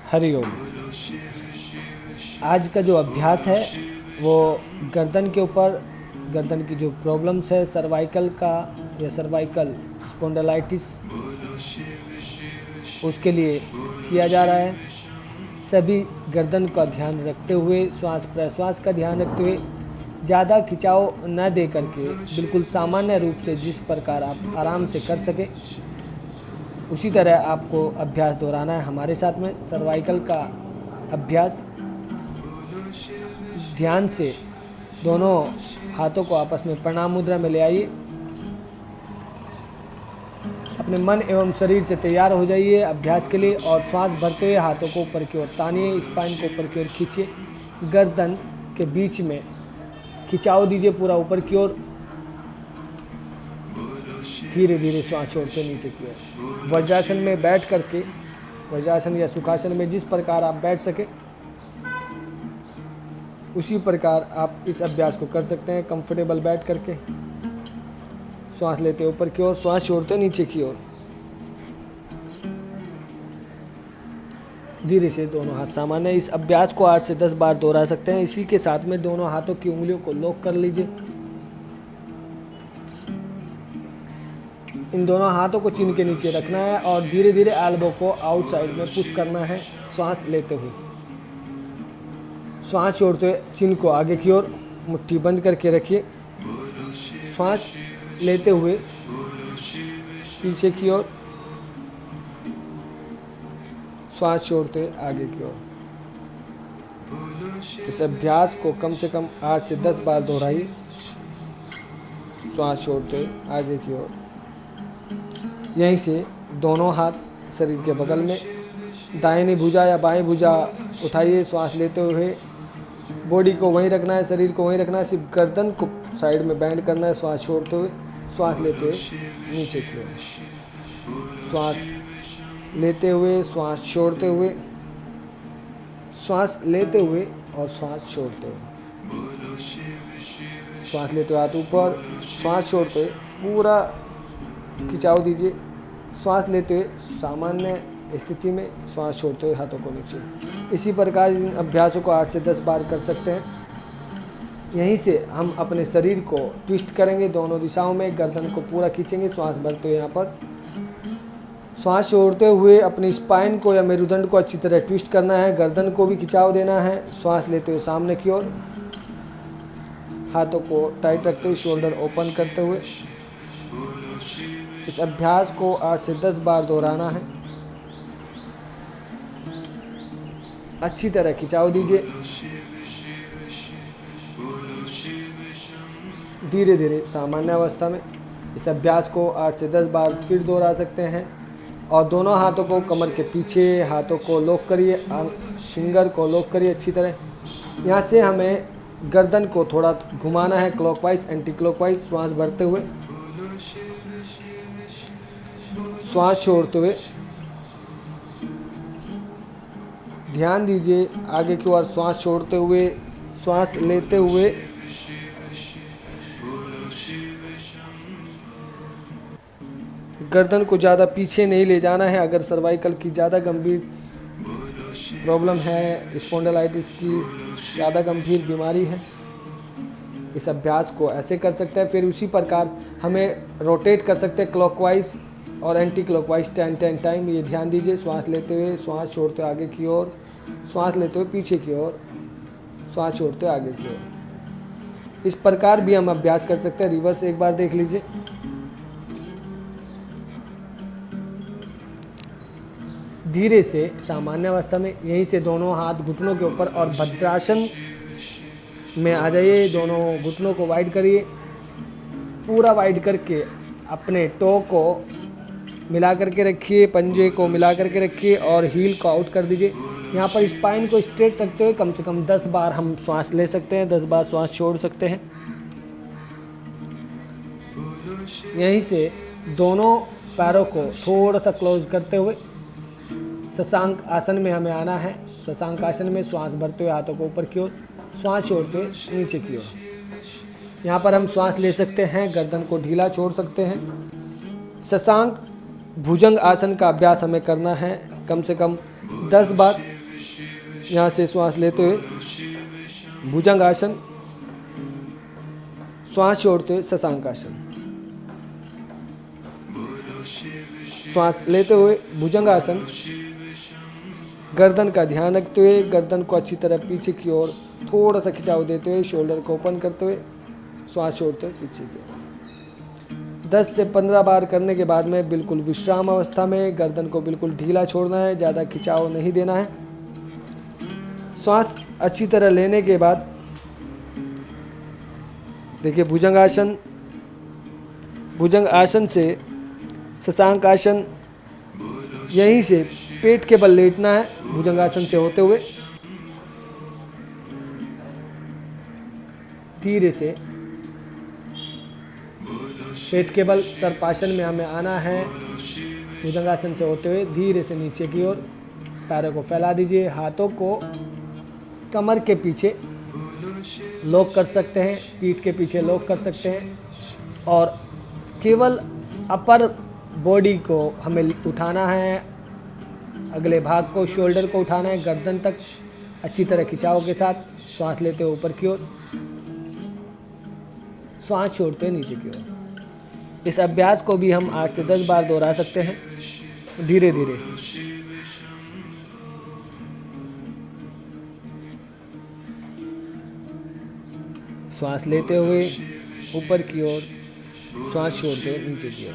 हरि ओम। आज का जो अभ्यास है वो गर्दन के ऊपर, गर्दन की जो प्रॉब्लम्स है सर्वाइकल का या सर्वाइकल स्पॉन्डिलाइटिस, उसके लिए किया जा रहा है। सभी गर्दन का ध्यान रखते हुए, श्वास प्रश्वास का ध्यान रखते हुए, ज़्यादा खिंचाव न दे करके बिल्कुल सामान्य रूप से जिस प्रकार आप आराम से कर सके उसी तरह आपको अभ्यास दोहराना है हमारे साथ में। सर्वाइकल का अभ्यास ध्यान से दोनों हाथों को आपस में प्रणाम मुद्रा में ले आइए। अपने मन एवं शरीर से तैयार हो जाइए अभ्यास के लिए और श्वास भरते हुए हाथों को ऊपर की ओर तानिए, स्पाइन को ऊपर की ओर खींचिए, गर्दन के बीच में खिंचाव दीजिए पूरा ऊपर की ओर। धीरे धीरे श्वास छोड़ते नीचे की ओर। वज्रासन में बैठ करके, वज्रासन या सुखासन में जिस प्रकार आप बैठ सके उसी प्रकार आप इस अभ्यास को कर सकते हैं। कंफर्टेबल बैठ करके श्वास लेते ऊपर की ओर, श्वास छोड़ते नीचे की ओर। धीरे से दोनों हाथ सामान्य। इस अभ्यास को 8 से 10 बार दोहरा सकते हैं। इसी के साथ में दोनों हाथों की उंगलियों को लॉक कर लीजिए। इन दोनों हाथों को चिन के नीचे रखना है और धीरे धीरे एल्बो को आउटसाइड में पुश करना है श्वास लेते हुए। श्वास छोड़ते हुए चिन को आगे की ओर मुट्ठी बंद करके रखिए। श्वास लेते हुए पीछे की ओर, श्वास छोड़ते हुए आगे की ओर। इस अभ्यास को कम से कम 8 से 10 बार दोहराइए। श्वास छोड़ते हुए आगे की ओर। यहीं से दोनों हाथ शरीर के बगल में, दाहिनी भुजा या बाएं भुजा उठाइए। श्वास लेते हुए बॉडी को वहीं रखना है, शरीर को वहीं रखना है, सिर्फ गर्दन को साइड में बैंड करना है। श्वास छोड़ते हुए, श्वास लेते हुए नीचे की ओर। श्वास लेते हुए, श्वास छोड़ते हुए, श्वास लेते हुए और श्वास छोड़ते हुए। श्वास लेते हुए हाथ ऊपर, श्वास छोड़ते हुए पूरा खिंचाव दीजिए। श्वास लेते हुए सामान्य स्थिति में, श्वास छोड़ते हुए हाथों को नीचे। इसी प्रकार इन अभ्यासों को 8 से 10 बार कर सकते हैं। यहीं से हम अपने शरीर को ट्विस्ट करेंगे दोनों दिशाओं में, गर्दन को पूरा खींचेंगे। श्वास भरते हुए यहाँ पर, श्वास छोड़ते हुए अपनी स्पाइन को या मेरुदंड को अच्छी तरह ट्विस्ट करना है, गर्दन को भी खिंचाव देना है। श्वास लेते हुए सामने की ओर, हाथों को टाइट रखते हुए, शोल्डर ओपन करते हुए। इस अभ्यास को 8 से 10 बार दोहराना है। अच्छी तरह खिंचाव दीजिए। धीरे धीरे सामान्य अवस्था में इस अभ्यास को 8 से 10 बार फिर दोहरा सकते हैं। और दोनों हाथों को कमर के पीछे, हाथों को लॉक करिए, फिंगर को लॉक करिए अच्छी तरह। यहाँ से हमें गर्दन को थोड़ा घुमाना है, क्लॉकवाइज एंटी क्लॉकवाइज। श्वास भरते हुए, श्वास छोड़ते हुए ध्यान दीजिए आगे की ओर। श्वास छोड़ते हुए, श्वास लेते हुए, गर्दन को ज़्यादा पीछे नहीं ले जाना है। अगर सर्वाइकल की ज़्यादा गंभीर प्रॉब्लम है, स्पॉन्डिलाइटिस की ज़्यादा गंभीर बीमारी है, इस अभ्यास को ऐसे कर सकते हैं। फिर उसी प्रकार हमें रोटेट कर सकते हैं क्लॉकवाइज और एंटी क्लॉकवाइज 10 टाइम। ये ध्यान दीजिए। श्वास लेते हुए, श्वास छोड़ते हुए आगे की ओर, श्वास लेते हुए पीछे की ओर, श्वास छोड़ते हुए आगे की ओर। इस प्रकार भी हम अभ्यास कर सकते हैं। रिवर्स एक बार देख लीजिए। धीरे से सामान्य अवस्था में यहीं से दोनों हाथ घुटनों के ऊपर और भद्रासन में आ जाइए। दोनों घुटनों को वाइड करिए, पूरा वाइड करके अपने टो को मिला करके रखिए, पंजे को मिला करके रखिए और हील को आउट कर दीजिए। यहाँ पर स्पाइन को स्ट्रेट रखते हुए कम से कम 10 बार हम श्वास ले सकते हैं, 10 बार श्वास छोड़ सकते हैं। यहीं से दोनों पैरों को थोड़ा सा क्लोज करते हुए शशांक आसन में हमें आना है। शशांक आसन में श्वास भरते हुए हाथों को ऊपर की ओर, श्वास छोड़ते हुए नीचे की ओर। यहाँ पर हम श्वास ले सकते हैं, गर्दन को ढीला छोड़ सकते हैं। शशांक भुजंग आसन का अभ्यास हमें करना है कम से कम 10 बार। यहाँ से श्वास लेते हुए भुजंग आसन, श्वास छोड़ते हुए शशांक आसन। श्वास लेते हुए भुजंग आसन, गर्दन का ध्यान रखते हुए गर्दन को अच्छी तरह पीछे की ओर थोड़ा सा खिंचाव देते हुए शोल्डर को ओपन करते हुए श्वास छोड़ते हुए पीछे की ओर 10 से 15 बार करने के बाद में बिल्कुल विश्राम अवस्था में गर्दन को बिल्कुल ढीला छोड़ना है, ज़्यादा खिंचाव नहीं देना है। श्वास अच्छी तरह लेने के बाद देखिए भुजंग आसन से शशांक आसन, यहीं से पेट के बल लेटना है भुजंग आसन से होते हुए। धीरे से पेट के बल सर्पासन में हमें आना है। भुजंगासन से होते हुए धीरे से नीचे की ओर पैरों को फैला दीजिए। हाथों को कमर के पीछे लॉक कर सकते हैं, पीठ के पीछे लॉक कर सकते हैं और केवल अपर बॉडी को हमें उठाना है, अगले भाग को शोल्डर को उठाना है गर्दन तक अच्छी तरह खिंचाव के साथ। श्वास लेते हुए ऊपर की ओर, श्वास छोड़ते हुए नीचे की ओर। इस अभ्यास को भी हम 8 से 10 बार दोहरा सकते हैं धीरे धीरे। श्वास लेते हुए ऊपर की ओर, श्वास छोड़ते हुए नीचे की ओर।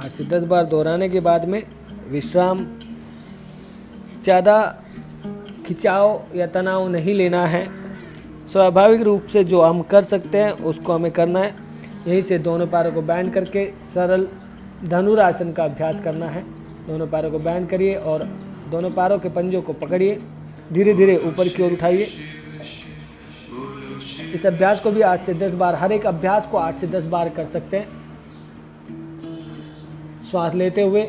आठ से 10 बार दोहराने के बाद में विश्राम। ज़्यादा खिंचाव या तनाव नहीं लेना है, स्वाभाविक रूप से जो हम कर सकते हैं उसको हमें करना है। यहीं से दोनों पैरों को बैंड करके सरल धनुरासन का अभ्यास करना है। दोनों पैरों को बैंड करिए और दोनों पैरों के पंजों को पकड़िए, धीरे धीरे ऊपर की ओर उठाइए। इस अभ्यास को भी 8 से 10 बार, हर एक अभ्यास को 8 से 10 बार कर सकते हैं। श्वास लेते हुए,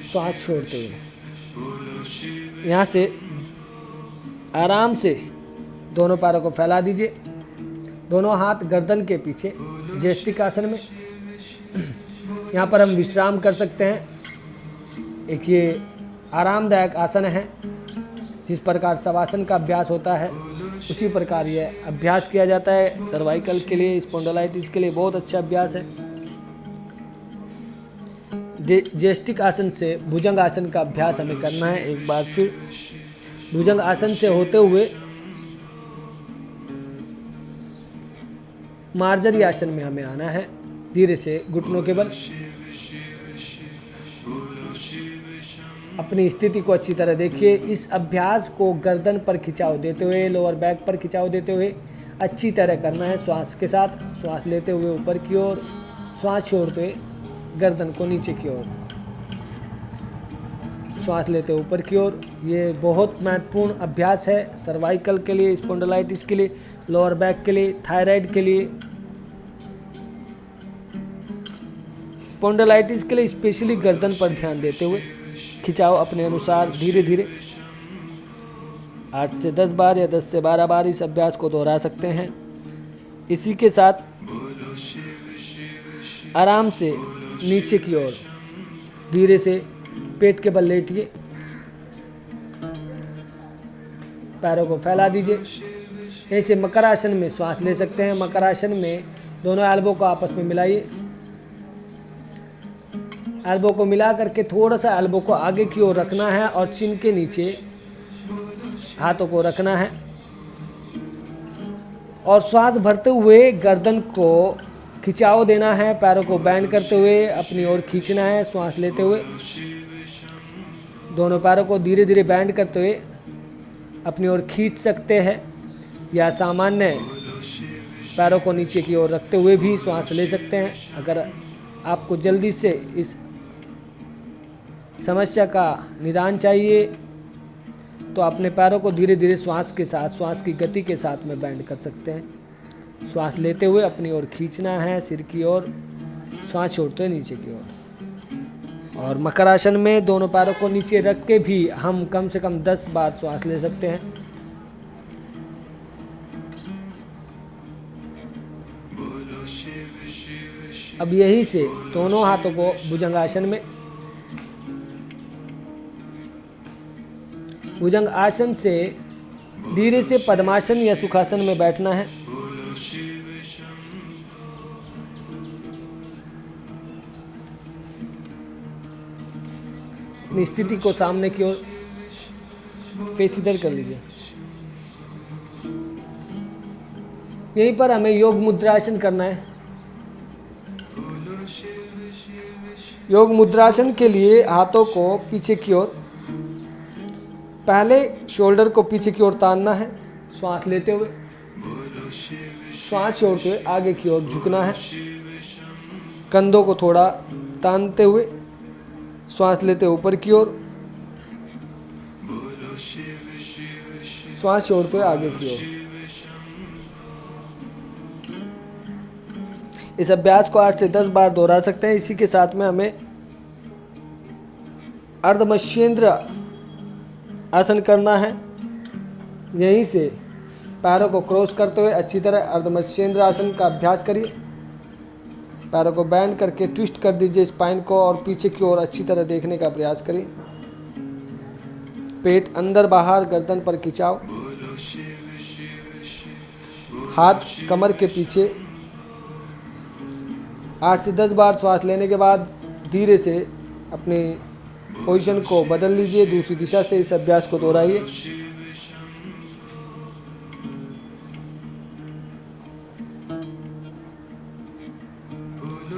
श्वास छोड़ते हुए, यहाँ से आराम से दोनों पैरों को फैला दीजिए। दोनों हाथ गर्दन के पीछे जेस्टिक आसन में। यहाँ पर हम विश्राम कर सकते हैं। एक ये आरामदायक आसन है, जिस प्रकार शवासन का अभ्यास होता है उसी प्रकार ये अभ्यास किया जाता है। सर्वाइकल के लिए, स्पॉन्डिलाइटिस के लिए बहुत अच्छा अभ्यास है। जेस्टिक आसन से भुजंग आसन का अभ्यास हमें करना है। एक बार फिर भुजंग आसन से होते हुए मार्जरी आसन में हमें आना है। धीरे से घुटनों के बल अपनी स्थिति को अच्छी तरह देखिए। इस अभ्यास को गर्दन पर खिंचाव देते हुए, लोअर बैक पर खिंचाव देते हुए अच्छी तरह करना है श्वास के साथ। श्वास लेते हुए ऊपर की ओर, श्वास छोड़ते हुए गर्दन को नीचे की ओर। श्वास लेते ऊपर की ओर। ये बहुत महत्वपूर्ण अभ्यास है सर्वाइकल के लिए, स्पॉन्डिलाइटिस के लिए, लोअर बैक के लिए, थायराइड के लिए। स्पॉन्डिलाइटिस के लिए स्पेशली गर्दन पर ध्यान देते हुए खिंचाव अपने अनुसार धीरे धीरे 8 से 10 बार या 10 से 12 बार इस अभ्यास को दोहरा सकते हैं। इसी के साथ आराम से नीचे की ओर धीरे से पेट के बल लेटिए, पैरों को फैला दीजिए। ऐसे मकर आसन में श्वास ले सकते हैं। मकर आसन में दोनों एल्बो को आपस में मिलाइए। एल्बो को मिला करके थोड़ा सा एल्बो को आगे की ओर रखना है और चिन के नीचे हाथों को रखना है और श्वास भरते हुए गर्दन को खिंचाव देना है। पैरों को बैंड करते हुए अपनी ओर खींचना है। श्वास लेते हुए दोनों पैरों को धीरे धीरे बैंड करते हुए अपनी ओर खींच सकते हैं या सामान्य पैरों को नीचे की ओर रखते हुए भी श्वास ले सकते हैं। अगर आपको जल्दी से इस समस्या का निदान चाहिए तो अपने पैरों को धीरे धीरे श्वास के साथ, श्वास की गति के साथ में बैंड कर सकते हैं। श्वास लेते हुए अपनी ओर खींचना है सिर की ओर, श्वास छोड़ते हुए नीचे की ओर। और मकर आसन में दोनों पैरों को नीचे रख के भी हम कम से कम 10 बार श्वास ले सकते हैं। अब यहीं से दोनों हाथों को भुजंगासन में, भुजंग आसन से धीरे से पद्मासन या सुखासन में बैठना है। अपनी स्थिति को सामने की ओर फेस इधर कर लीजिए। यहीं पर हमें योग मुद्रासन करना है। योग मुद्रासन के लिए हाथों को पीछे की ओर, पहले शोल्डर को पीछे की ओर तानना है, श्वास लेते हुए, श्वास छोड़ते हुए आगे की ओर झुकना है। कंधों को थोड़ा तानते हुए श्वास लेते ऊपर की ओर, श्वास छोड़ते हुए आगे की ओर। इस अभ्यास को 8 से 10 बार दोहरा सकते हैं। इसी के साथ में हमें अर्धमत्स्येंद्र आसन करना है। यहीं से पैरों को क्रॉस करते हुए अच्छी तरह अर्धमत्स्येंद्र आसन का अभ्यास करिए। पैरों को बैंड करके ट्विस्ट कर दीजिए स्पाइन को और पीछे की ओर अच्छी तरह देखने का प्रयास करिए। पेट अंदर बाहर, गर्दन पर खिंचाव, हाथ कमर के पीछे। 8 से 10 बार श्वास लेने के बाद धीरे से अपनी पोजीशन को बदल लीजिए, दूसरी दिशा से इस अभ्यास को दोहराइए।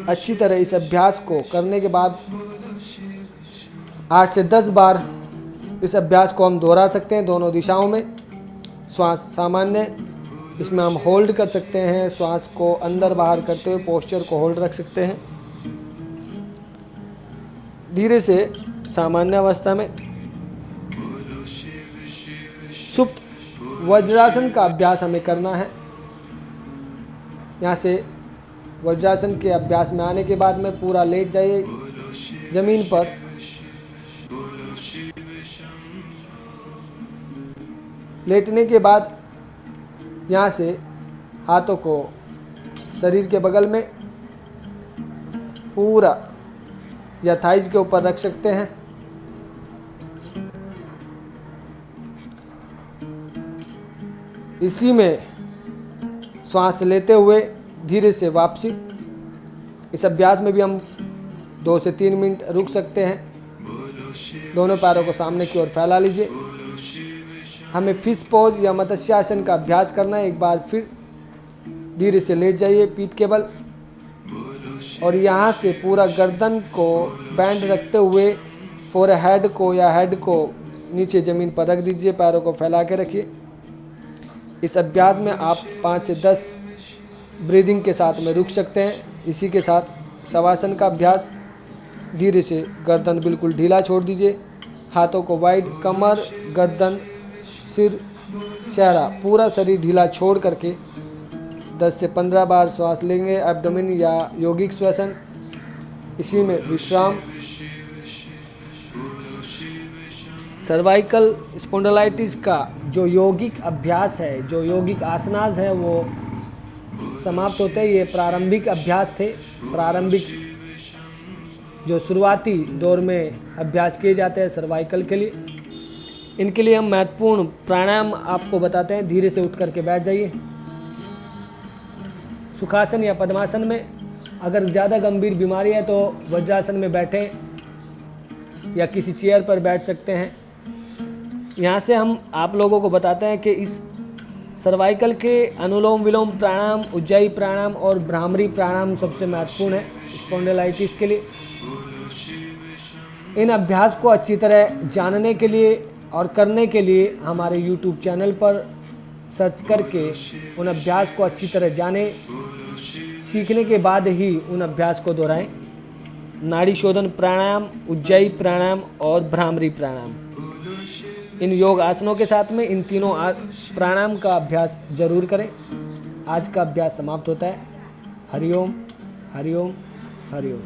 अच्छी तरह इस अभ्यास को करने के बाद 8 से 10 बार इस अभ्यास को हम दोहरा सकते हैं दोनों दिशाओं में। श्वास सामान्य, इसमें हम होल्ड कर सकते हैं, श्वास को अंदर बाहर करते हुए पोस्चर को होल्ड रख सकते हैं। धीरे से सामान्य अवस्था में सुप्त वज्रासन का अभ्यास हमें करना है। यहाँ से वज्रासन के अभ्यास में आने के बाद में पूरा लेट जाइए जमीन पर। लेटने के बाद यहाँ से हाथों को शरीर के बगल में पूरा या थाइज के ऊपर रख सकते हैं। इसी में श्वास लेते हुए धीरे से वापसी। इस अभ्यास में भी हम 2 से 3 मिनट रुक सकते हैं। दोनों पैरों को सामने की ओर फैला लीजिए। हमें फिश पोज या मत्स्यासन का अभ्यास करना है। एक बार फिर धीरे से लेट जाइए पीठ के बल और यहाँ से पूरा गर्दन को बैंड रखते हुए फोरहेड को या हेड को नीचे ज़मीन पर रख दीजिए। पैरों को फैला के रखिए। इस अभ्यास में आप 5 से 10 ब्रीदिंग के साथ में रुक सकते हैं। इसी के साथ शवासन का अभ्यास। धीरे से गर्दन बिल्कुल ढीला छोड़ दीजिए। हाथों को वाइड, कमर, गर्दन, सिर, चेहरा, पूरा शरीर ढीला छोड़ करके 10 से 15 बार श्वास लेंगे। एब्डोमेन या योगिक श्वसन, इसी में विश्राम। सर्वाइकल स्पॉन्डिलाइटिस का जो यौगिक अभ्यास है, जो यौगिक आसनास है, वो समाप्त होते हैं। ये प्रारंभिक अभ्यास थे। प्रारंभिक जो शुरुआती दौर में अभ्यास किए जाते हैं सर्वाइकल के लिए। इनके लिए हम महत्वपूर्ण प्राणायाम आपको बताते हैं। धीरे से उठ करके बैठ जाइए। सुखासन या पद्मासन में अगर ज़्यादा गंभीर बीमारी है तो वज्रासन में बैठें या किसी चेयर पर बैठ सकते हैं। यहाँ से हम आप लोगों को बताते हैं कि इस सर्वाइकल के अनुलोम विलोम प्राणायाम, उज्जाई प्राणायाम और भ्रामरी प्राणायाम सबसे महत्वपूर्ण है स्पॉन्डिलाइटिस के लिए। इन अभ्यास को अच्छी तरह जानने के लिए और करने के लिए हमारे YouTube चैनल पर सर्च करके उन अभ्यास को अच्छी तरह जानें। सीखने के बाद ही उन अभ्यास को दोहराएं। नाड़ी शोधन प्राणायाम, उज्जाई प्राणायाम और भ्रामरी प्राणायाम, इन योग आसनों के साथ में इन तीनों प्राणायाम का अभ्यास जरूर करें। आज का अभ्यास समाप्त होता है। हरिओम हरिओम हरिओम।